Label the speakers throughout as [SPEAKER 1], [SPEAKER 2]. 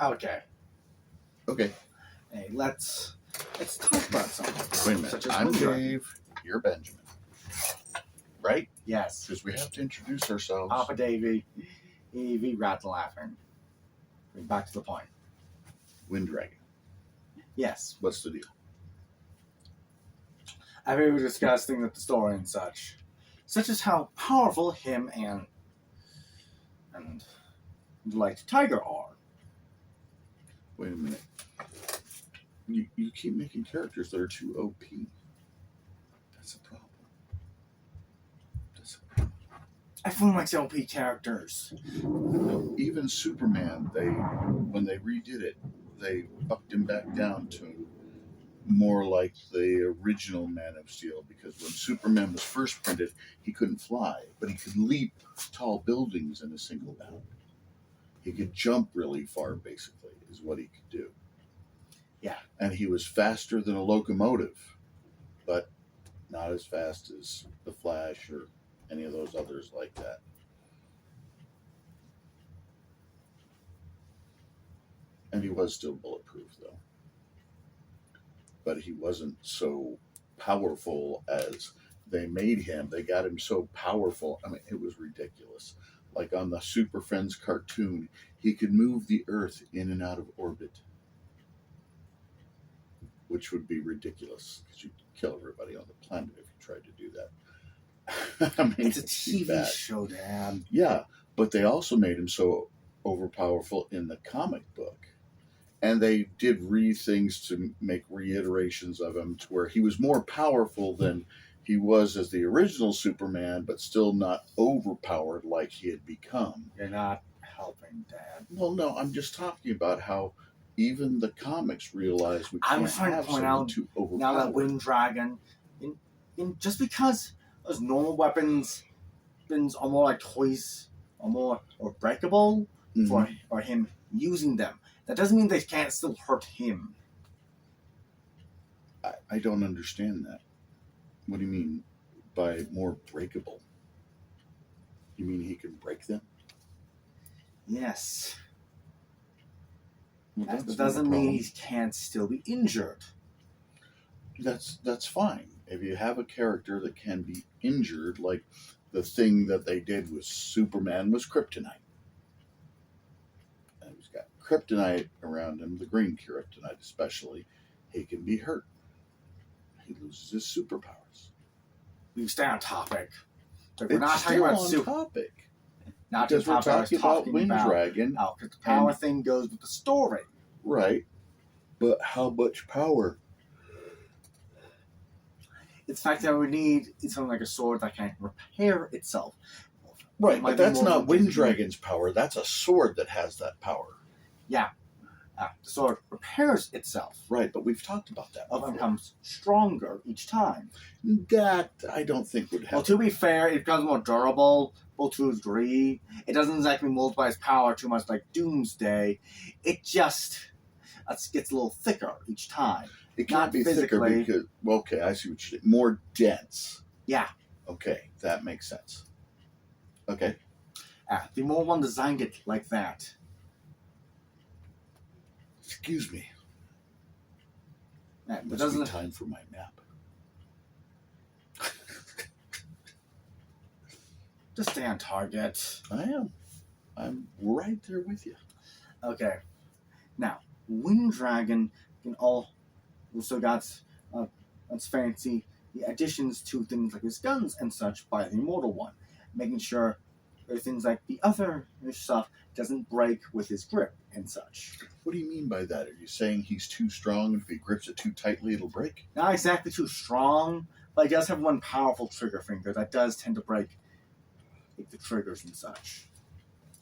[SPEAKER 1] Okay.
[SPEAKER 2] Okay.
[SPEAKER 1] Hey, let's talk about something.
[SPEAKER 2] Wait a minute.
[SPEAKER 1] Such as
[SPEAKER 2] I'm
[SPEAKER 1] Windrunner.
[SPEAKER 2] Dave. You're Benjamin. Right?
[SPEAKER 1] Yes.
[SPEAKER 2] Because we have to introduce ourselves.
[SPEAKER 1] Papa Davey, Evie, Rat laughing. Back to the point.
[SPEAKER 2] Winddragon.
[SPEAKER 1] Yes.
[SPEAKER 2] What's the deal?
[SPEAKER 1] I think we were discussing the story and such as how powerful him and the Light Tiger are.
[SPEAKER 2] Wait a minute. You keep making characters that are too OP. That's a problem.
[SPEAKER 1] Everyone likes LP characters.
[SPEAKER 2] Even Superman, when they redid it, they bucked him back down to more like the original Man of Steel, because when Superman was first printed, he couldn't fly, but he could leap tall buildings in a single bound. He could jump really far, basically, is what he could do.
[SPEAKER 1] Yeah.
[SPEAKER 2] And he was faster than a locomotive, but not as fast as the Flash or any of those others like that. And he was still bulletproof, though. But he wasn't so powerful as they made him. They got him so powerful. I mean, it was ridiculous. Like on the Super Friends cartoon, he could move the Earth in and out of orbit, which would be ridiculous because you'd kill everybody on the planet if you tried to do that. I mean,
[SPEAKER 1] It's a TV show, Dad.
[SPEAKER 2] Yeah, but they also made him so overpowerful in the comic book. And they did things to make reiterations of him to where he was more powerful than he was as the original Superman, but still not overpowered like he had become.
[SPEAKER 1] You're not helping, Dad.
[SPEAKER 2] Well, no, I'm just talking about how even the comics realize we can't have someone too overpowered.
[SPEAKER 1] Now that Winddragon, just because those normal weapons are more like toys, or breakable for him using them, that doesn't mean they can't still hurt him.
[SPEAKER 2] I don't understand that. What do you mean by more breakable? You mean he can break them?
[SPEAKER 1] Yes.
[SPEAKER 2] Well,
[SPEAKER 1] that doesn't mean he can't still be injured.
[SPEAKER 2] That's fine. If you have a character that can be injured, like the thing that they did with Superman was kryptonite. And he's got kryptonite around him, the green kryptonite especially. He can be hurt. He loses his superpowers.
[SPEAKER 1] We stay on topic.
[SPEAKER 2] We're not talking about topic.
[SPEAKER 1] Not
[SPEAKER 2] because we're talking about Winddragon.
[SPEAKER 1] Because the power thing goes with the story.
[SPEAKER 2] Right. But how much power?
[SPEAKER 1] It's the fact that we need something like a sword that can repair itself.
[SPEAKER 2] Right, but that's not Winddragon's power. That's a sword that has that power.
[SPEAKER 1] Yeah. The sword repairs itself.
[SPEAKER 2] Right, but we've talked about that.
[SPEAKER 1] It becomes stronger each time.
[SPEAKER 2] That I don't think would happen.
[SPEAKER 1] Well, to be fair, it becomes more durable, to a degree. It doesn't exactly multiply its power too much like Doomsday. It just gets a little thicker each time.
[SPEAKER 2] It can't be thicker because, well, okay, I see what you're saying. More dense.
[SPEAKER 1] Yeah.
[SPEAKER 2] Okay, that makes sense. Okay.
[SPEAKER 1] The more one designed it like that.
[SPEAKER 2] Excuse me.
[SPEAKER 1] It
[SPEAKER 2] must be time for my nap.
[SPEAKER 1] Just stay on target.
[SPEAKER 2] I am. I'm right there with you.
[SPEAKER 1] Okay. Now, Winddragon can also got its fancy additions to things like his guns and such by the Immortal One, making sure things like the other stuff doesn't break with his grip and such.
[SPEAKER 2] What do you mean by that? Are you saying he's too strong and if he grips it too tightly it'll break?
[SPEAKER 1] Not exactly too strong, but he does have one powerful trigger finger that does tend to break the triggers and such.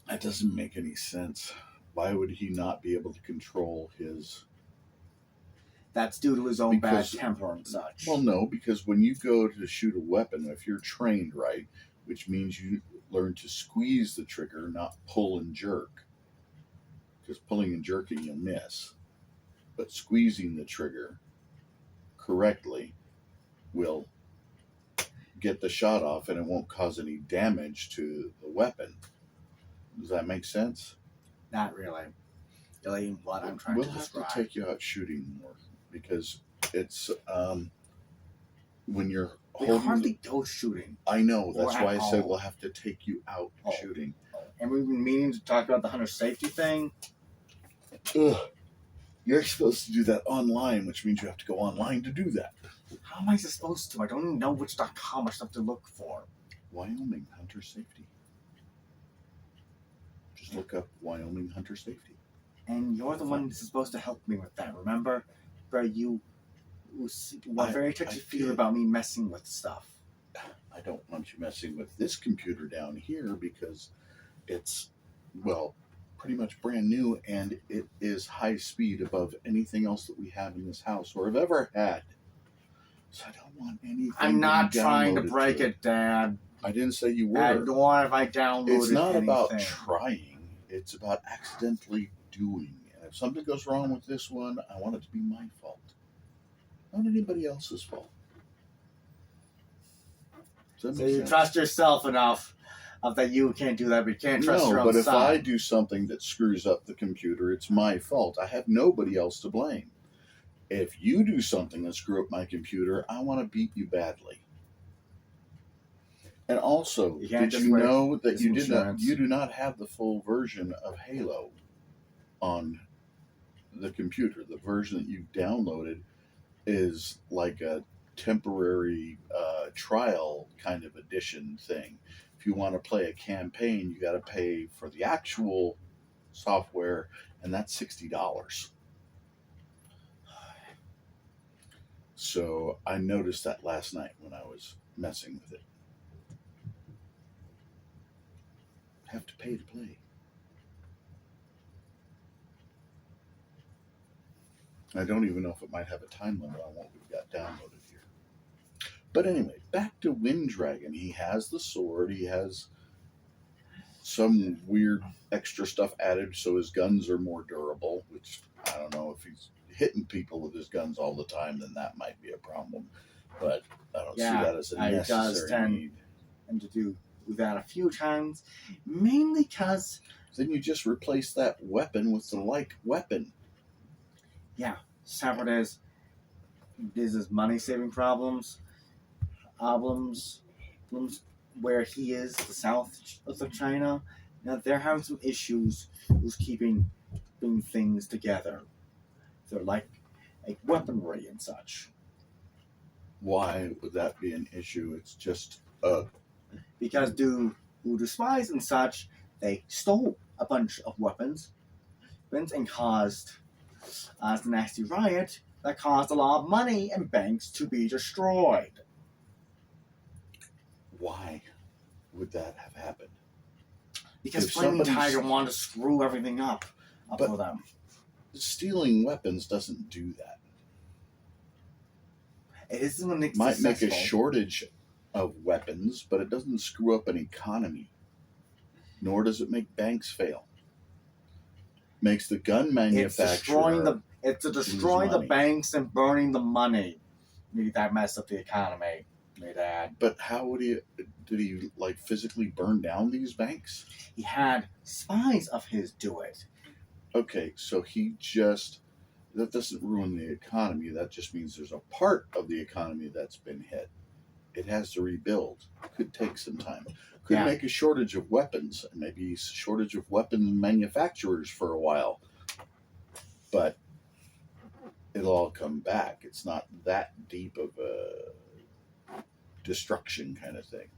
[SPEAKER 2] That doesn't make any sense. Why would he not be able to control his...
[SPEAKER 1] That's due to his own bad temper and such.
[SPEAKER 2] Well, no, because when you go to shoot a weapon, if you're trained right, which means you learn to squeeze the trigger, not pull and jerk. Because pulling and jerking, you'll miss. But squeezing the trigger correctly will get the shot off and it won't cause any damage to the weapon. Does that make sense?
[SPEAKER 1] Not really. articulating what I'm trying
[SPEAKER 2] We'll
[SPEAKER 1] to
[SPEAKER 2] have
[SPEAKER 1] describe.
[SPEAKER 2] to take you out shooting more because it's when you're
[SPEAKER 1] We
[SPEAKER 2] holding.
[SPEAKER 1] hardly go shooting.
[SPEAKER 2] I know. That's
[SPEAKER 1] or
[SPEAKER 2] why I
[SPEAKER 1] at
[SPEAKER 2] said
[SPEAKER 1] all.
[SPEAKER 2] we'll have to take you out
[SPEAKER 1] Oh.
[SPEAKER 2] shooting.
[SPEAKER 1] And we've been meaning to talk about the hunter safety thing.
[SPEAKER 2] Ugh. You're supposed to do that online, which means you have to go online to do that.
[SPEAKER 1] How am I supposed to? I don't even know which .com or stuff to look for.
[SPEAKER 2] Wyoming Hunter Safety. Just look up Wyoming Hunter Safety.
[SPEAKER 1] And you're the one that's supposed to help me with that, remember? Where you were very touchy-feely about me messing with stuff.
[SPEAKER 2] I don't want you messing with this computer down here because it's, well, pretty much brand new and it is high speed above anything else that we have in this house or have ever had. So I don't want anything.
[SPEAKER 1] I'm not trying to
[SPEAKER 2] downloaded
[SPEAKER 1] break it, Dad.
[SPEAKER 2] I didn't say you were.
[SPEAKER 1] And nor have I downloaded
[SPEAKER 2] It's not
[SPEAKER 1] anything.
[SPEAKER 2] about trying. It's about accidentally doing. And if something goes wrong with this one, I want it to be my fault, not anybody else's fault.
[SPEAKER 1] So you trust yourself enough that you can't do that, but you can't trust your own
[SPEAKER 2] but if I
[SPEAKER 1] son.
[SPEAKER 2] do something that screws up the computer, it's my fault. I have nobody else to blame. If you do something that screw up my computer, I want to beat you badly. And also, did you know that you do not have the full version of Halo on the computer? The version that you downloaded is like a temporary trial kind of edition thing. If you want to play a campaign, you got to pay for the actual software, and that's $60. So I noticed that last night when I was messing with it. Have to pay to play. I don't even know if it might have a time limit on what we've got downloaded here. But anyway, back to Wind Dragon. He has the sword. He has some weird extra stuff added so his guns are more durable, which I don't know if he's hitting people with his guns all the time, then that might be a problem. But I don't see that as a necessary need.
[SPEAKER 1] And to do that a few times, mainly because
[SPEAKER 2] then you just replace that weapon with the like weapon.
[SPEAKER 1] Yeah, separate as his money-saving problems, where he is, the south of China. Now they're having some issues with keeping things together. They're like weaponry and such.
[SPEAKER 2] Why would that be an issue? It's just
[SPEAKER 1] because due to spies and such, they stole a bunch of weapons and caused a nasty riot that caused a lot of money and banks to be destroyed.
[SPEAKER 2] Why would that have happened?
[SPEAKER 1] Because Flaming Tiger wanted to screw everything up for them.
[SPEAKER 2] Stealing weapons doesn't do that.
[SPEAKER 1] It isn't
[SPEAKER 2] might make a shortage of weapons, but it doesn't screw up an economy. Nor does it make banks fail. Makes the gun manufacturer
[SPEAKER 1] It's destroying the banks and burning the money. Maybe that messed up the economy. Dad.
[SPEAKER 2] But how would did he like physically burn down these banks?
[SPEAKER 1] He had spies of his do it.
[SPEAKER 2] Okay, so that doesn't ruin the economy. That just means there's a part of the economy that's been hit. It has to rebuild. Could take some time. Could make a shortage of weapons, and maybe a shortage of weapon manufacturers for a while. But it'll all come back. It's not that deep of a destruction kind of thing.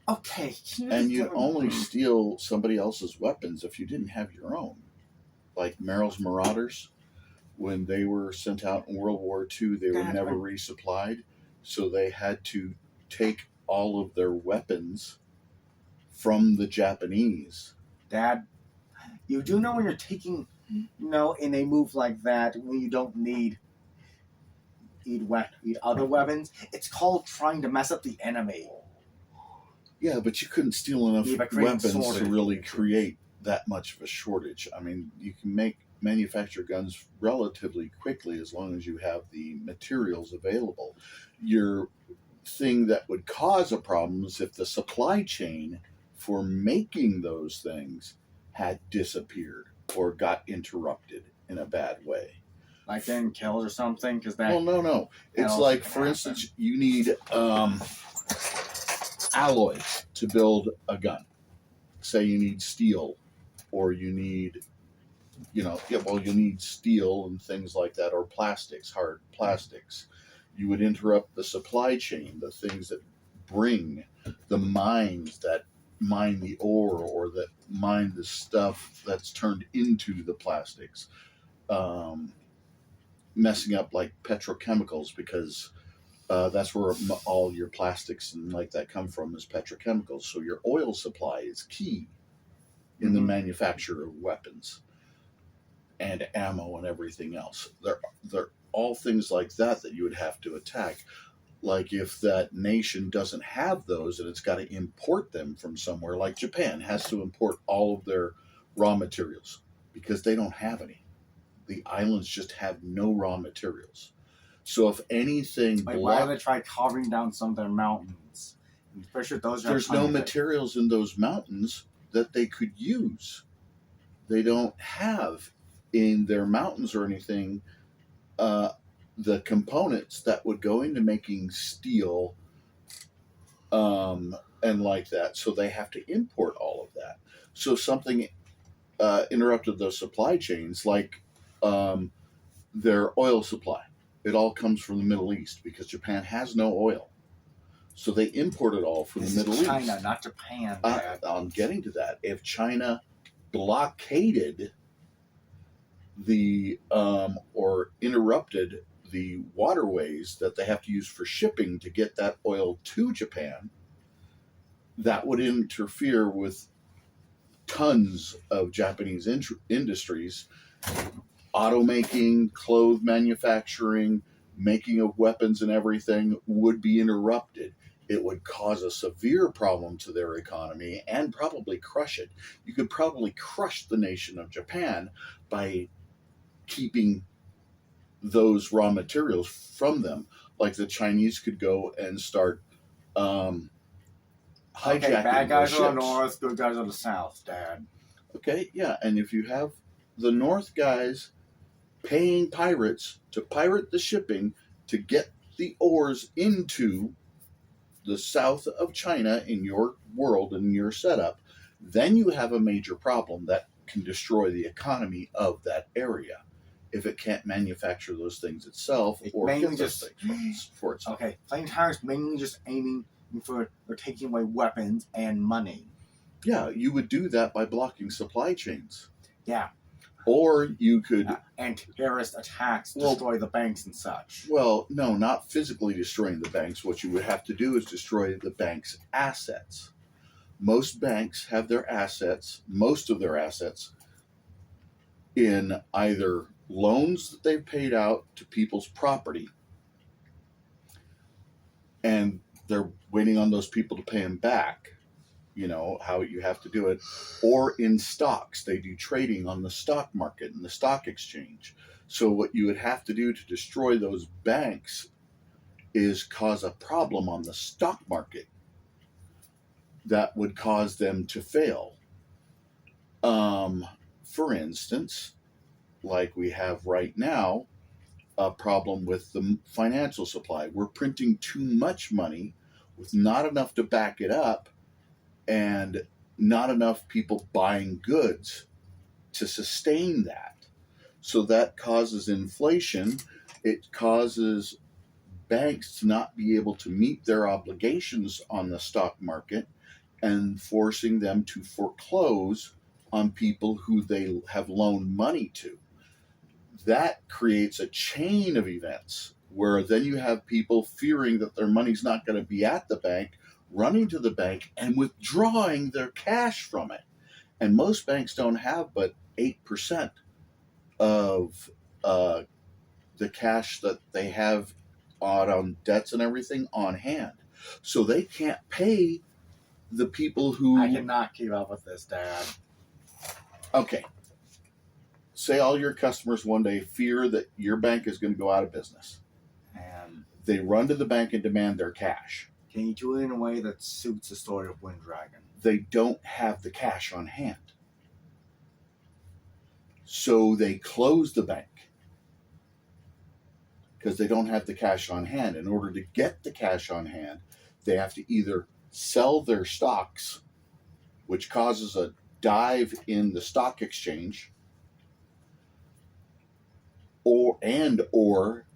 [SPEAKER 1] Okay.
[SPEAKER 2] And you'd only steal somebody else's weapons if you didn't have your own. Like Merrill's Marauders, when they were sent out in World War II, they were never resupplied. So they had to take all of their weapons from the Japanese.
[SPEAKER 1] Dad, you do know when you're taking, in a move like that, when you don't need other weapons, it's called trying to mess up the enemy.
[SPEAKER 2] Yeah, but you couldn't steal enough weapons to really create that much of a shortage. I mean, you can manufacture guns relatively quickly as long as you have the materials available. Your thing that would cause a problem is if the supply chain for making those things had disappeared. or got interrupted in a bad way.
[SPEAKER 1] Like getting killed or something, because that.
[SPEAKER 2] Well, no. It's
[SPEAKER 1] also
[SPEAKER 2] like,
[SPEAKER 1] can
[SPEAKER 2] for
[SPEAKER 1] happen.
[SPEAKER 2] instance, you need alloy to build a gun. Say you need steel, or you need, you need steel and things like that, or plastics, hard plastics. You would interrupt the supply chain, the things that bring the mines that mine the ore or that mine the stuff that's turned into the plastics. Messing up like petrochemicals, because that's where all your plastics and like that come from, is petrochemicals. So your oil supply is key in the manufacture of weapons and ammo and everything else. They're all things like that you would have to attack. Like if that nation doesn't have those and it's got to import them from somewhere, like Japan has to import all of their raw materials because they don't have any. The islands just have no raw materials. So if anything,
[SPEAKER 1] Like, why do they try carving down some of their mountains? I'm pretty sure those are.
[SPEAKER 2] There's no materials in those mountains that they could use. They don't have in their mountains or anything the components that would go into making steel and like that. So they have to import all of that. So something interrupted those supply chains, like their oil supply. It all comes from the Middle East because Japan has no oil. So they import it all from the Middle East.
[SPEAKER 1] China, not Japan.
[SPEAKER 2] I'm getting to that. If China blockaded the or interrupted the waterways that they have to use for shipping to get that oil to Japan, that would interfere with tons of Japanese industries. Automaking, clothes manufacturing, making of weapons and everything would be interrupted. It would cause a severe problem to their economy and probably crush it. You could probably crush the nation of Japan by keeping those raw materials from them. Like the Chinese could go and start hijacking
[SPEAKER 1] bad guys
[SPEAKER 2] their
[SPEAKER 1] are the
[SPEAKER 2] ships.
[SPEAKER 1] north, good guys are the south, Dad.
[SPEAKER 2] Okay, yeah, and if you have the north guys paying pirates to pirate the shipping to get the ores into the south of China in your world and your setup, then you have a major problem that can destroy the economy of that area if it can't manufacture those things itself or get those things for itself.
[SPEAKER 1] Okay, Flame Tower's mainly just aiming for or taking away weapons and money.
[SPEAKER 2] Yeah, you would do that by blocking supply chains.
[SPEAKER 1] Yeah.
[SPEAKER 2] Or you could...
[SPEAKER 1] and terrorist attacks, destroy the banks and such.
[SPEAKER 2] Well, no, not physically destroying the banks. What you would have to do is destroy the bank's assets. Most banks have their assets, most of their assets, in either loans that they've paid out to people's property, and they're waiting on those people to pay them back. You know how you have to do it, or in stocks. They do trading on the stock market and the stock exchange. So what you would have to do to destroy those banks is cause a problem on the stock market that would cause them to fail. For instance, like we have right now, a problem with the financial supply. We're printing too much money with not enough to back it up, and not enough people buying goods to sustain that. So that causes inflation. It causes banks to not be able to meet their obligations on the stock market and forcing them to foreclose on people who they have loaned money to. That creates a chain of events where then you have people fearing that their money's not going to be at the bank, running to the bank and withdrawing their cash from it. And most banks don't have but 8% of the cash that they have on debts and everything on hand. So they can't pay the people who...
[SPEAKER 1] I cannot keep up with this, Dad.
[SPEAKER 2] Okay. Say all your customers one day fear that your bank is going to go out of business.
[SPEAKER 1] And
[SPEAKER 2] they run to the bank and demand their cash.
[SPEAKER 1] Can you do it in a way that suits the story of Wind Dragon?
[SPEAKER 2] They don't have the cash on hand. So they close the bank because they don't have the cash on hand. In order to get the cash on hand, they have to either sell their stocks, which causes a dive in the stock exchange, or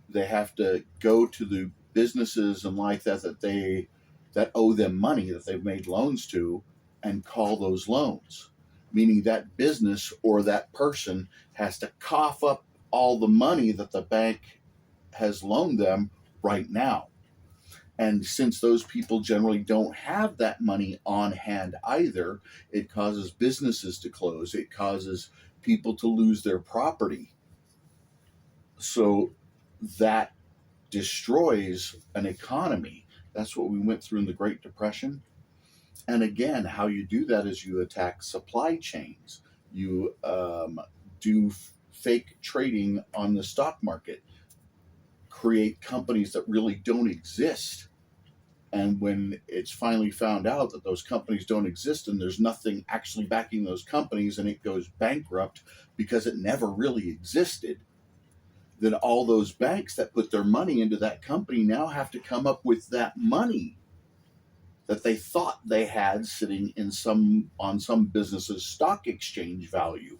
[SPEAKER 2] they have to go to the businesses and like that owe them money that they've made loans to and call those loans, meaning that business or that person has to cough up all the money that the bank has loaned them right now. And since those people generally don't have that money on hand either, it causes businesses to close. It causes people to lose their property. So that destroys an economy. That's what we went through in the Great Depression. And again, how you do that is you attack supply chains. You do fake trading on the stock market, create companies that really don't exist. And when it's finally found out that those companies don't exist and there's nothing actually backing those companies and it goes bankrupt because it never really existed, then all those banks that put their money into that company now have to come up with that money that they thought they had sitting on some business's stock exchange value.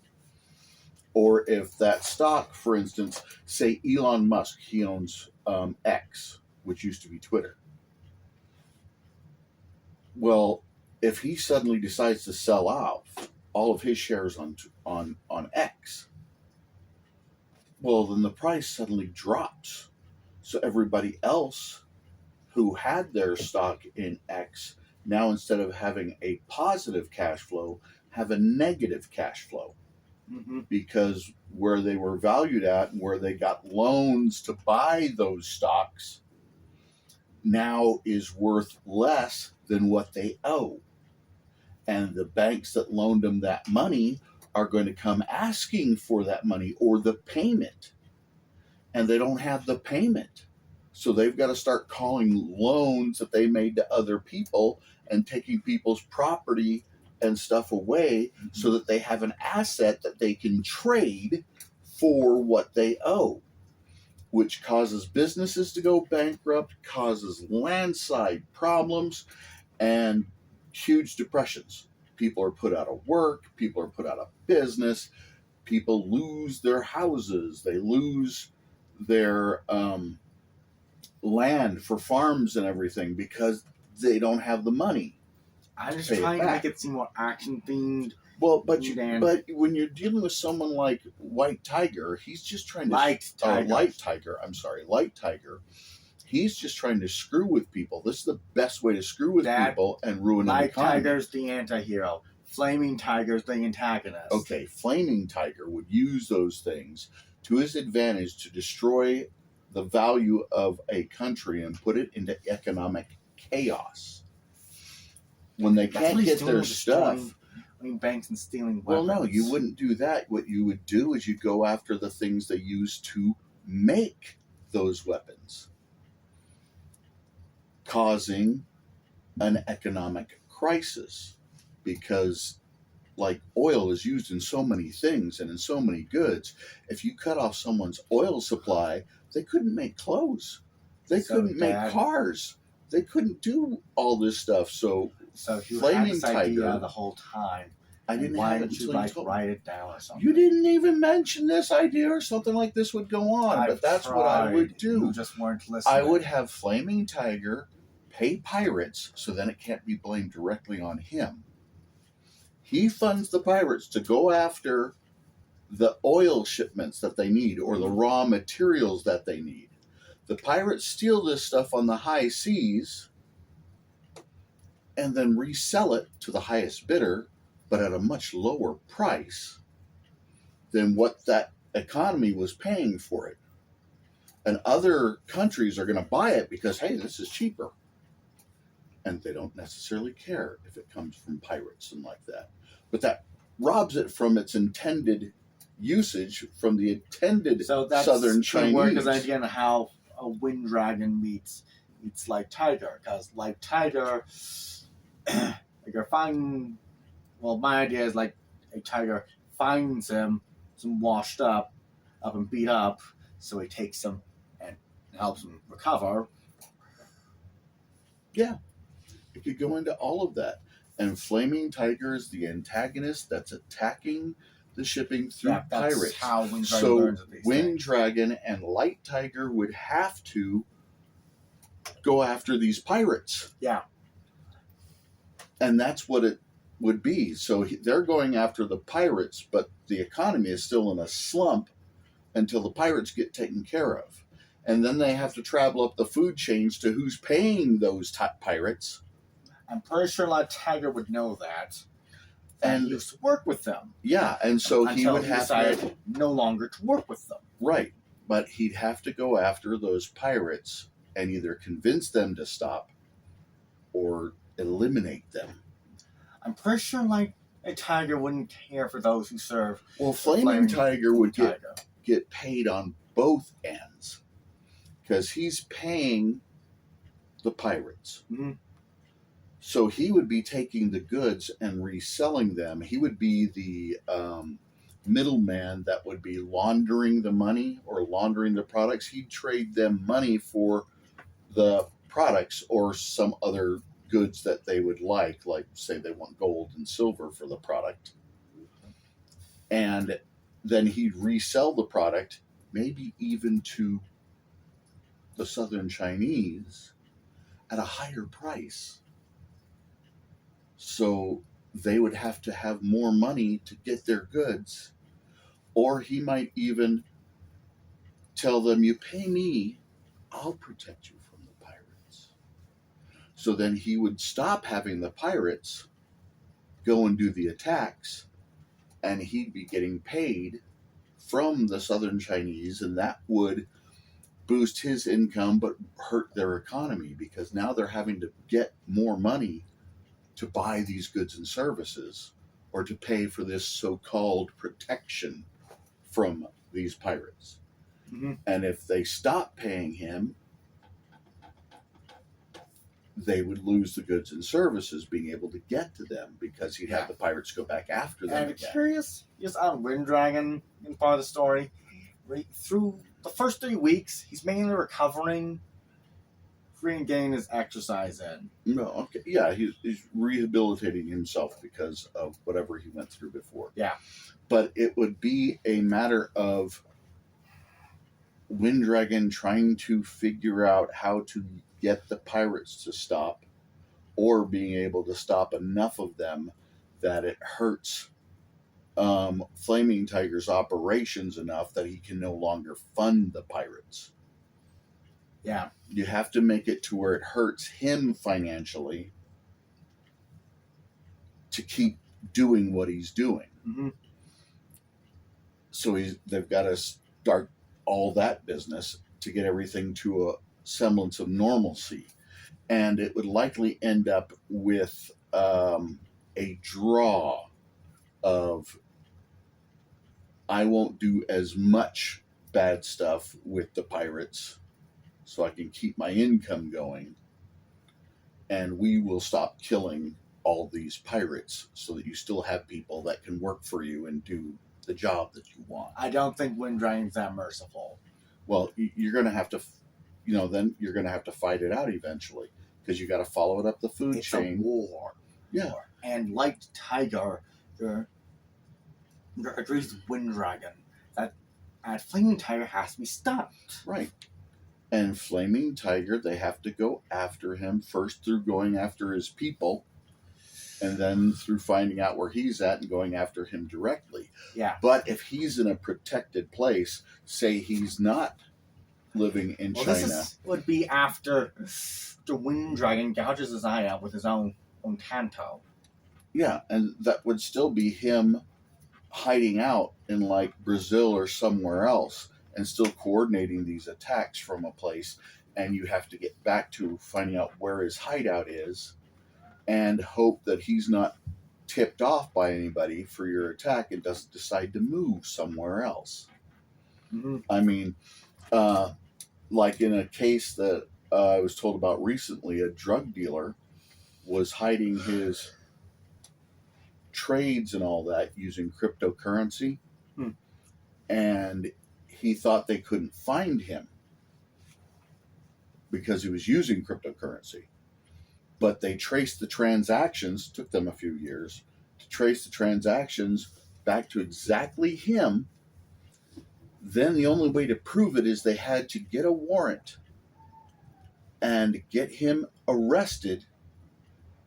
[SPEAKER 2] Or if that stock, for instance, say Elon Musk, he owns X, which used to be Twitter. Well, if he suddenly decides to sell off all of his shares on X, well, then the price suddenly drops. So everybody else who had their stock in X now, instead of having a positive cash flow, have a negative cash flow.
[SPEAKER 1] Mm-hmm.
[SPEAKER 2] Because where they were valued at and where they got loans to buy those stocks now is worth less than what they owe. And the banks that loaned them that money are going to come asking for that money or the payment. And they don't have the payment. So they've got to start calling loans that they made to other people and taking people's property and stuff away so that they have an asset that they can trade for what they owe, which causes businesses to go bankrupt, causes landslide problems, and huge depressions. People are put out of work, people are put out of business, people lose their houses, they lose their land for farms and everything because they don't have the money.
[SPEAKER 1] I'm just trying to make it seem more action themed.
[SPEAKER 2] Well, but when you're dealing with someone like White Tiger, he's just trying to
[SPEAKER 1] Light Tiger.
[SPEAKER 2] Light Tiger. He's just trying to screw with people. This is the best way to screw with people and ruin an economy.
[SPEAKER 1] Light Tiger's the anti-hero. Flaming Tiger's the antagonist.
[SPEAKER 2] Okay, Flaming Tiger would use those things to his advantage to destroy the value of a country and put it into economic chaos. When they can't get their stuff.
[SPEAKER 1] Banks and stealing weapons.
[SPEAKER 2] Well, no, you wouldn't do that. What you would do is you go after the things they use to make those weapons, causing an economic crisis. Because, like, oil is used in so many things and in so many goods. If you cut off someone's oil supply, they couldn't make clothes. They couldn't make cars. They couldn't do all this stuff. So
[SPEAKER 1] you
[SPEAKER 2] Flaming
[SPEAKER 1] had this
[SPEAKER 2] Tiger
[SPEAKER 1] idea the whole time.
[SPEAKER 2] I didn't
[SPEAKER 1] Why
[SPEAKER 2] have it
[SPEAKER 1] didn't you
[SPEAKER 2] until
[SPEAKER 1] write it down or something?
[SPEAKER 2] You didn't even mention this idea or something like this would go on, but that's what I would do.
[SPEAKER 1] You just weren't listening.
[SPEAKER 2] I would have Flaming Tiger pay pirates so then it can't be blamed directly on him. He funds the pirates to go after the oil shipments that they need or the raw materials that they need. The pirates steal this stuff on the high seas and then resell it to the highest bidder, but at a much lower price than what that economy was paying for it. And other countries are going to buy it because, hey, this is cheaper. And they don't necessarily care if it comes from pirates and like that. But that robs it from its intended usage, from the intended Southern Chinese. So that's
[SPEAKER 1] again how a Wind Dragon meets Light Tiger. Because Light Tiger, you're finding... Well, my idea is like a tiger finds him some washed up and beat up, so he takes them and helps them recover.
[SPEAKER 2] It could go into all of that. And Flaming Tiger is the antagonist that's attacking the shipping through
[SPEAKER 1] That's
[SPEAKER 2] pirates.
[SPEAKER 1] how Wind Dragon
[SPEAKER 2] So
[SPEAKER 1] learns of these
[SPEAKER 2] Wind
[SPEAKER 1] things.
[SPEAKER 2] Dragon and Light Tiger would have to go after these pirates.
[SPEAKER 1] Yeah.
[SPEAKER 2] And that's what it would be. So they're going after the pirates, but the economy is still in a slump until the pirates get taken care of. And then they have to travel up the food chains to who's paying those pirates.
[SPEAKER 1] I'm pretty sure Light Tiger would know that.
[SPEAKER 2] And
[SPEAKER 1] he used to work with them.
[SPEAKER 2] Yeah, and so he
[SPEAKER 1] until
[SPEAKER 2] would have
[SPEAKER 1] decided
[SPEAKER 2] to.
[SPEAKER 1] no longer to work with them.
[SPEAKER 2] Right. But he'd have to go after those pirates and either convince them to stop or eliminate them.
[SPEAKER 1] I'm pretty sure like a tiger wouldn't care for those who serve.
[SPEAKER 2] Well, Flaming Tiger would
[SPEAKER 1] Tiger.
[SPEAKER 2] get paid on both ends because he's paying the pirates.
[SPEAKER 1] Mm-hmm.
[SPEAKER 2] So he would be taking the goods and reselling them. He would be the middleman that would be laundering the money or laundering the products. He'd trade them money for the products or some other goods that they would like say they want gold and silver for the product. And then he'd resell the product, maybe even to the Southern Chinese at a higher price. So they would have to have more money to get their goods. Or he might even tell them, you pay me, I'll protect you from the pirates. So then he would stop having the pirates go and do the attacks, and he'd be getting paid from the Southern Chinese, and that would boost his income but hurt their economy because now they're having to get more money to buy these goods and services or to pay for this so-called protection from these pirates.
[SPEAKER 1] Mm-hmm.
[SPEAKER 2] And if they stop paying him, they would lose the goods and services being able to get to them because he'd have the pirates go back after them
[SPEAKER 1] And
[SPEAKER 2] again.
[SPEAKER 1] curious, just on Wind Dragon in part of the story, right through the first 3 weeks, he's mainly recovering, regaining his exercise in.
[SPEAKER 2] No, okay, yeah, he's rehabilitating himself because of whatever he went through before.
[SPEAKER 1] Yeah.
[SPEAKER 2] But it would be a matter of Wind Dragon trying to figure out how to get the pirates to stop or being able to stop enough of them that it hurts Flaming Tiger's operations enough that he can no longer fund the pirates.
[SPEAKER 1] Yeah.
[SPEAKER 2] You have to make it to where it hurts him financially to keep doing what he's doing.
[SPEAKER 1] Mm-hmm.
[SPEAKER 2] So they've got to start all that business to get everything to a semblance of normalcy. And it would likely end up with a draw of I won't do as much bad stuff with the pirates so I can keep my income going. And we will stop killing all these pirates so that you still have people that can work for you and do the job that you want.
[SPEAKER 1] I don't think Wind Dragon's that merciful.
[SPEAKER 2] Well, you're going to have to, then you're going to have to fight it out eventually because you got to follow it up the food chain.
[SPEAKER 1] It's a war.
[SPEAKER 2] Yeah.
[SPEAKER 1] And like Tiger, agrees with Wind Dragon that Flaming Tiger has to be stopped.
[SPEAKER 2] Right. And Flaming Tiger, they have to go after him first through going after his people and then through finding out where he's at and going after him directly.
[SPEAKER 1] Yeah.
[SPEAKER 2] But if he's in a protected place, say he's not living in China.
[SPEAKER 1] This would be after the Wind Dragon gouges his eye out with his own tanto.
[SPEAKER 2] Yeah, and that would still be him hiding out in like Brazil or somewhere else and still coordinating these attacks from a place. And you have to get back to finding out where his hideout is and hope that he's not tipped off by anybody for your attack and doesn't decide to move somewhere else.
[SPEAKER 1] Mm-hmm.
[SPEAKER 2] I mean, like in a case that I was told about recently, a drug dealer was hiding his trades and all that using cryptocurrency. and he thought they couldn't find him because he was using cryptocurrency. But they traced the transactions, took them a few years to trace the transactions back to exactly him. Then the only way to prove it is they had to get a warrant and get him arrested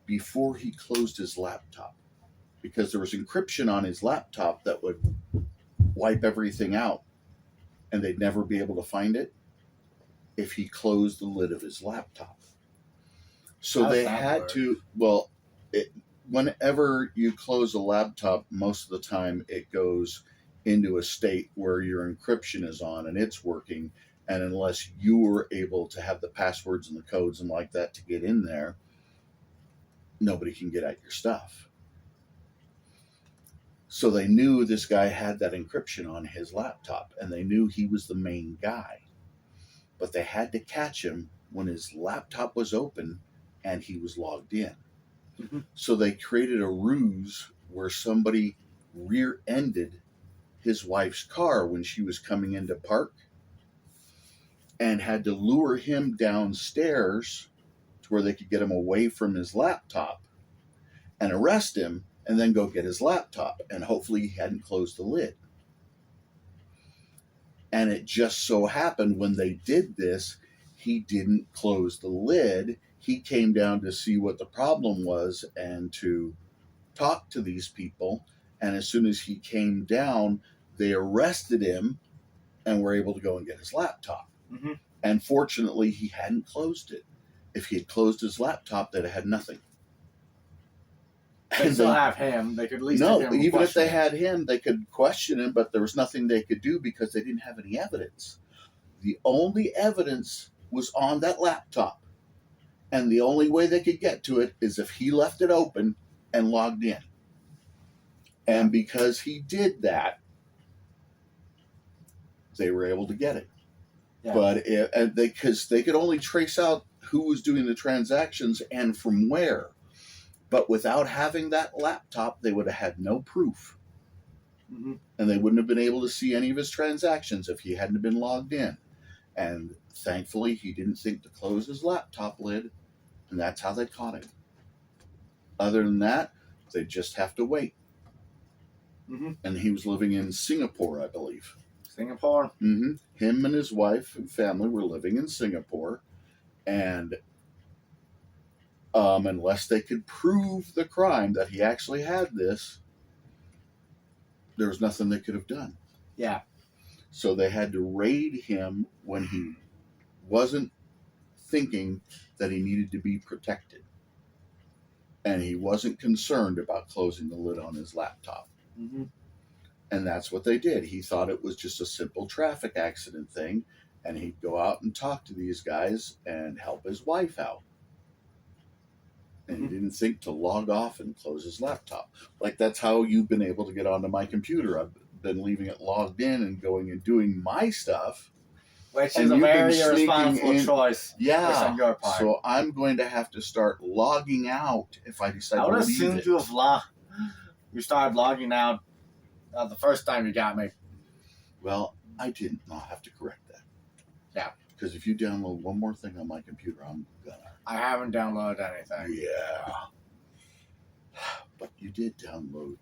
[SPEAKER 2] before he closed his laptop, because there was encryption on his laptop that would wipe everything out and they'd never be able to find it if he closed the lid of his laptop. So
[SPEAKER 1] How's
[SPEAKER 2] they
[SPEAKER 1] that
[SPEAKER 2] had
[SPEAKER 1] work?
[SPEAKER 2] to, whenever you close a laptop, most of the time it goes into a state where your encryption is on and it's working. And unless you were able to have the passwords and the codes and like that to get in there, nobody can get at your stuff. So they knew this guy had that encryption on his laptop, and they knew he was the main guy. But they had to catch him when his laptop was open and he was logged in.
[SPEAKER 1] Mhm.
[SPEAKER 2] So they created a ruse where somebody rear-ended his wife's car when she was coming into park and had to lure him downstairs to where they could get him away from his laptop and arrest him and then go get his laptop. And hopefully he hadn't closed the lid. And it just so happened when they did this, he didn't close the lid. He came down to see what the problem was and to talk to these people. And as soon as he came down, they arrested him and were able to go and get his laptop.
[SPEAKER 1] Mm-hmm.
[SPEAKER 2] And fortunately, he hadn't closed it. If he had closed his laptop, they'd have had nothing.
[SPEAKER 1] They still have him. They could at least
[SPEAKER 2] No,
[SPEAKER 1] take him and
[SPEAKER 2] even if they
[SPEAKER 1] question him.
[SPEAKER 2] had him, they could question him, but there was nothing they could do because they didn't have any evidence. The only evidence was on that laptop. And the only way they could get to it is if he left it open and logged in. And because he did that, they were able to get it.
[SPEAKER 1] Yeah.
[SPEAKER 2] But because they could only trace out who was doing the transactions and from where. But without having that laptop, they would have had no proof.
[SPEAKER 1] Mm-hmm.
[SPEAKER 2] And they wouldn't have been able to see any of his transactions if he hadn't been logged in. And thankfully, he didn't think to close his laptop lid, and that's how they caught him. Other than that, they just have to wait.
[SPEAKER 1] Mm-hmm.
[SPEAKER 2] And he was living in Singapore, I believe.
[SPEAKER 1] Singapore.
[SPEAKER 2] Mm-hmm. Him and his wife and family were living in Singapore, and unless they could prove the crime that he actually had this, there was nothing they could have done.
[SPEAKER 1] Yeah.
[SPEAKER 2] So they had to raid him when he wasn't thinking that he needed to be protected. And he wasn't concerned about closing the lid on his laptop.
[SPEAKER 1] Mm-hmm.
[SPEAKER 2] And that's what they did. He thought it was just a simple traffic accident thing, and he'd go out and talk to these guys and help his wife out. And he didn't think to log off and close his laptop. Like, that's how you've been able to get onto my computer. I've been leaving it logged in and going and doing my stuff.
[SPEAKER 1] Which
[SPEAKER 2] And
[SPEAKER 1] is a
[SPEAKER 2] you've been
[SPEAKER 1] very
[SPEAKER 2] sneaking
[SPEAKER 1] irresponsible
[SPEAKER 2] in-
[SPEAKER 1] choice.
[SPEAKER 2] Yeah.
[SPEAKER 1] On your part.
[SPEAKER 2] So I'm going to have to start logging out if I decide
[SPEAKER 1] I would
[SPEAKER 2] to
[SPEAKER 1] have
[SPEAKER 2] leave
[SPEAKER 1] assumed
[SPEAKER 2] it.
[SPEAKER 1] you started logging out the first time you got me.
[SPEAKER 2] Well, I did not have to correct that.
[SPEAKER 1] Yeah.
[SPEAKER 2] Because if you download one more thing on my computer, I'm gonna.
[SPEAKER 1] I haven't downloaded anything.
[SPEAKER 2] Yeah. But you did download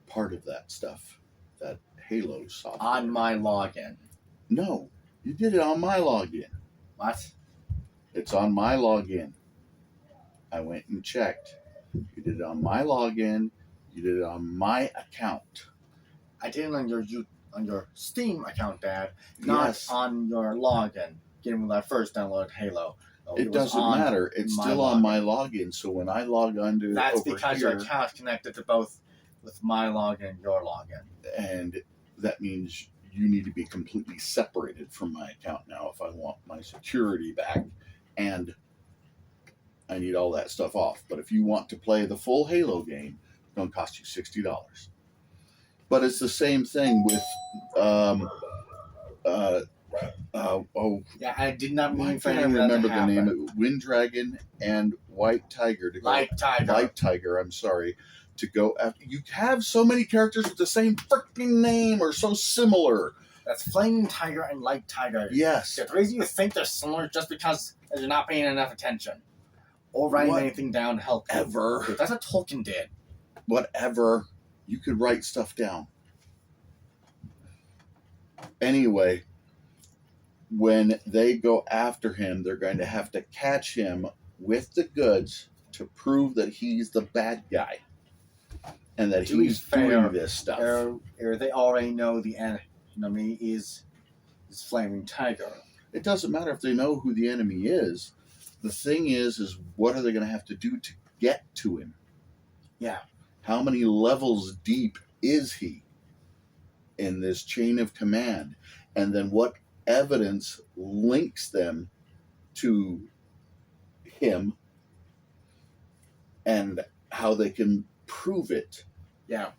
[SPEAKER 2] part of that stuff, that Halo software.
[SPEAKER 1] On my login.
[SPEAKER 2] No, you did it on my login.
[SPEAKER 1] What?
[SPEAKER 2] It's on my login. I went and checked. You did it on my login. You did it on my account.
[SPEAKER 1] I did it on your Steam account, Dad, not
[SPEAKER 2] Yes.
[SPEAKER 1] on your login. Given when I first downloaded Halo.
[SPEAKER 2] It
[SPEAKER 1] was
[SPEAKER 2] doesn't
[SPEAKER 1] on
[SPEAKER 2] matter. It's
[SPEAKER 1] my
[SPEAKER 2] still on
[SPEAKER 1] login.
[SPEAKER 2] my login. So when I log on to
[SPEAKER 1] That's
[SPEAKER 2] over
[SPEAKER 1] because
[SPEAKER 2] here,
[SPEAKER 1] your account's connected to both with my login and your login.
[SPEAKER 2] and that means you need to be completely separated from my account now if I want my security back, and I need all that stuff off. But if you want to play the full Halo game, it's going to cost you $60. But it's the same thing with
[SPEAKER 1] Yeah, I did not
[SPEAKER 2] why
[SPEAKER 1] mean for
[SPEAKER 2] can't I
[SPEAKER 1] any of that
[SPEAKER 2] remember
[SPEAKER 1] to
[SPEAKER 2] the name
[SPEAKER 1] happen.
[SPEAKER 2] of it? Wind Dragon and White Tiger to go.
[SPEAKER 1] Light Tiger.
[SPEAKER 2] Light Tiger, I'm sorry, to go after. You have so many characters with the same freaking name or so similar.
[SPEAKER 1] That's Flaming Tiger and Light Tiger.
[SPEAKER 2] Yes.
[SPEAKER 1] The reason you think they're similar just because you're not paying enough attention. Or writing
[SPEAKER 2] What?
[SPEAKER 1] anything down to help you.
[SPEAKER 2] Ever.
[SPEAKER 1] Dude, that's what Tolkien did.
[SPEAKER 2] Whatever. You could write stuff down. Anyway, when they go after him, they're going to have to catch him with the goods to prove that he's the bad guy and that
[SPEAKER 1] To be
[SPEAKER 2] he's
[SPEAKER 1] fair,
[SPEAKER 2] doing this stuff.
[SPEAKER 1] They already know the enemy is Flaming Tiger.
[SPEAKER 2] It doesn't matter if they know who the enemy is. The thing is what are they going to have to do to get to him?
[SPEAKER 1] Yeah.
[SPEAKER 2] How many levels deep is he in this chain of command? And then what evidence links them to him and how they can prove it
[SPEAKER 1] Yeah.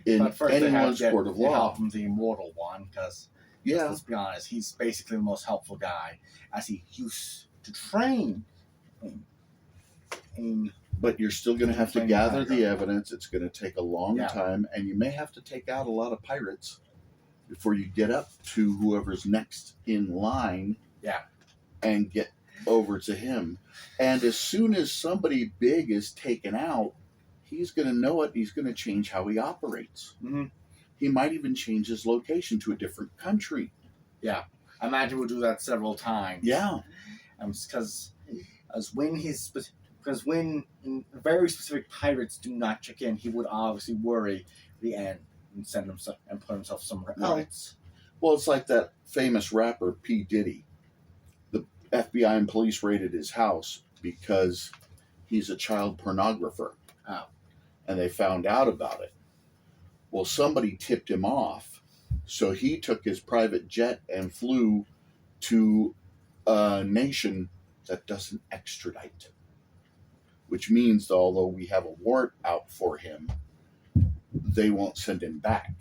[SPEAKER 2] in
[SPEAKER 1] But first they have
[SPEAKER 2] anyone's
[SPEAKER 1] to get
[SPEAKER 2] court of
[SPEAKER 1] the
[SPEAKER 2] law.
[SPEAKER 1] help from the Immortal One, because
[SPEAKER 2] Yeah,
[SPEAKER 1] let's be honest, he's basically the most helpful guy, as he used to train in
[SPEAKER 2] but you're still going to have to
[SPEAKER 1] Flaming
[SPEAKER 2] gather the
[SPEAKER 1] Tiger.
[SPEAKER 2] evidence. It's going to take a long
[SPEAKER 1] Yeah.
[SPEAKER 2] time, and you may have to take out a lot of pirates before you get up to whoever's next in line.
[SPEAKER 1] Yeah.
[SPEAKER 2] And get over to him. And as soon as somebody big is taken out, he's going to know it. He's going to change how he operates.
[SPEAKER 1] Mhm.
[SPEAKER 2] He might even change his location to a different country.
[SPEAKER 1] I imagine we'll do that several times.
[SPEAKER 2] Yeah.
[SPEAKER 1] Because when very specific pirates do not check in, he would obviously worry the end and send himself and put himself somewhere
[SPEAKER 2] No.
[SPEAKER 1] else.
[SPEAKER 2] Well, it's like that famous rapper P. Diddy. The FBI and police raided his house because he's a child pornographer.
[SPEAKER 1] Oh.
[SPEAKER 2] And they found out about it. Well, somebody tipped him off. So he took his private jet and flew to a nation that doesn't extradite. Which means that although we have a warrant out for him, they won't send him back.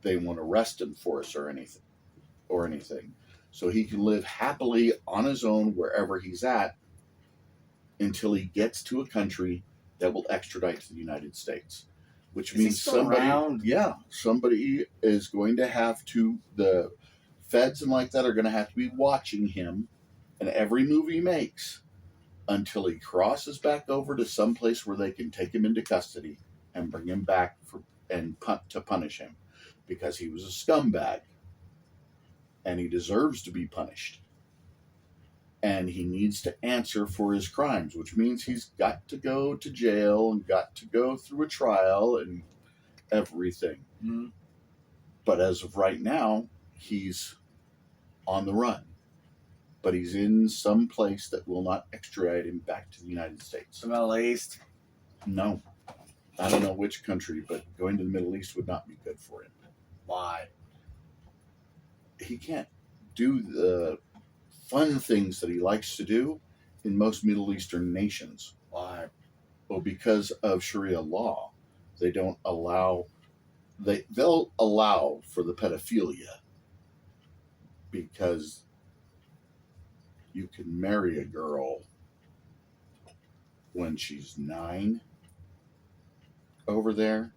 [SPEAKER 2] They won't arrest him for us or anything. So he can live happily on his own wherever he's at until he gets to a country that will extradite to the United States. Which
[SPEAKER 1] Is he
[SPEAKER 2] means
[SPEAKER 1] still
[SPEAKER 2] somebody
[SPEAKER 1] around?
[SPEAKER 2] somebody is going to have to, the feds and like that are going to have to be watching him in every move he makes until he crosses back over to some place where they can take him into custody and bring him back to punish him, because he was a scumbag and he deserves to be punished. And he needs to answer for his crimes, which means he's got to go to jail and got to go through a trial and everything.
[SPEAKER 1] Mhm.
[SPEAKER 2] But as of right now, he's on the run. But he's in some place that will not extradite him back to the United States.
[SPEAKER 1] The Middle East.
[SPEAKER 2] No. I don't know which country, but going to the Middle East would not be good for him.
[SPEAKER 1] Why?
[SPEAKER 2] He can't do the fun things that he likes to do in most Middle Eastern nations.
[SPEAKER 1] Why?
[SPEAKER 2] Well, because of Sharia law, they don't allow. They'll allow for the pedophilia because you can marry a girl when she's 9 over there,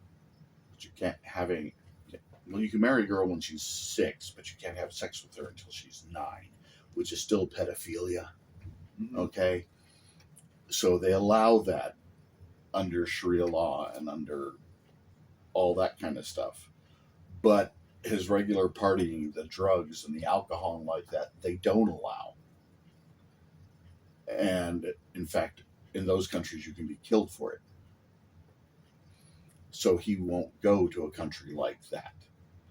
[SPEAKER 2] but you can't have any. Well, you can marry a girl when she's 6, but you can't have sex with her until she's 9, which is still pedophilia.
[SPEAKER 1] Mhm.
[SPEAKER 2] Okay? So they allow that under Sharia law and under all that kind of stuff. But his regular partying, the drugs and the alcohol and like that, they don't allow. And in fact, in those countries, you can be killed for it. So he won't go to a country like that.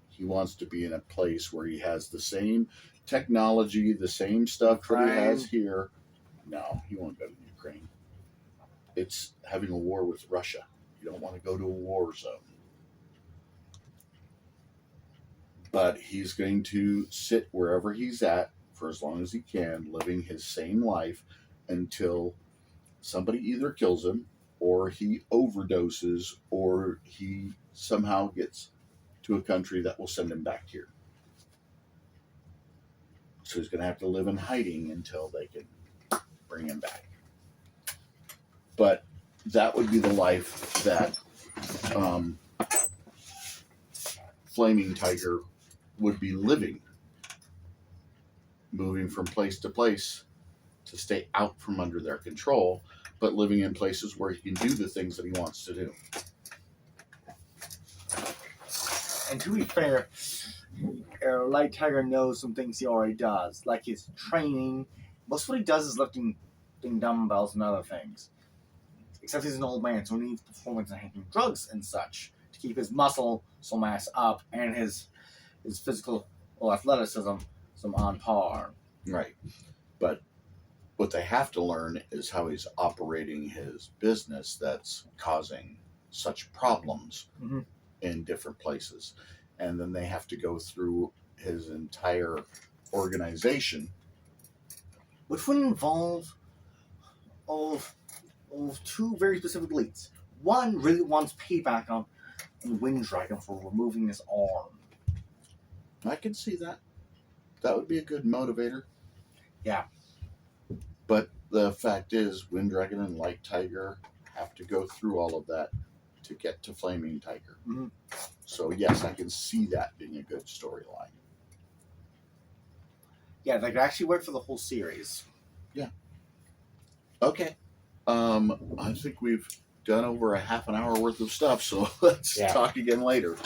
[SPEAKER 2] He wants to be in a place where he has the same technology, the same stuff that he has here. No, he won't go to Ukraine. It's having a war with Russia. You don't want to go to a war zone. But he's going to sit wherever he's at for as long as he can, living his same life until somebody either kills him or he overdoses or he somehow gets to a country that will send him back here. So he's going to have to live in hiding until they can bring him back. But that would be the life that Flaming Tiger would be living, moving from place to place to stay out from under their control, but living in places where he can do the things that he wants to do.
[SPEAKER 1] And to be fair, Light Tiger knows some things he already does, like his training. Most of what he does is lifting dumbbells and other things. Except he's an old man, so he needs performance-enhancing drugs and such to keep his muscle mass up and his physical athleticism on par.
[SPEAKER 2] Right. But what they have to learn is how he's operating his business that's causing such problems
[SPEAKER 1] Mhm.
[SPEAKER 2] in different places. And then they have to go through his entire organization.
[SPEAKER 1] Which would involve of two very specific leads. One really wants payback on Wind Dragon for removing his arm.
[SPEAKER 2] I can see that. That would be a good motivator.
[SPEAKER 1] Yeah.
[SPEAKER 2] But the fact is, Wind Dragon and Light Tiger have to go through all of that to get to Flaming Tiger.
[SPEAKER 1] Mhm.
[SPEAKER 2] So yes, I can see that being a good storyline.
[SPEAKER 1] Yeah, they could actually work for the whole series.
[SPEAKER 2] Okay. I think we've done over a half an hour worth of stuff, so let's
[SPEAKER 1] Yeah.
[SPEAKER 2] talk again later.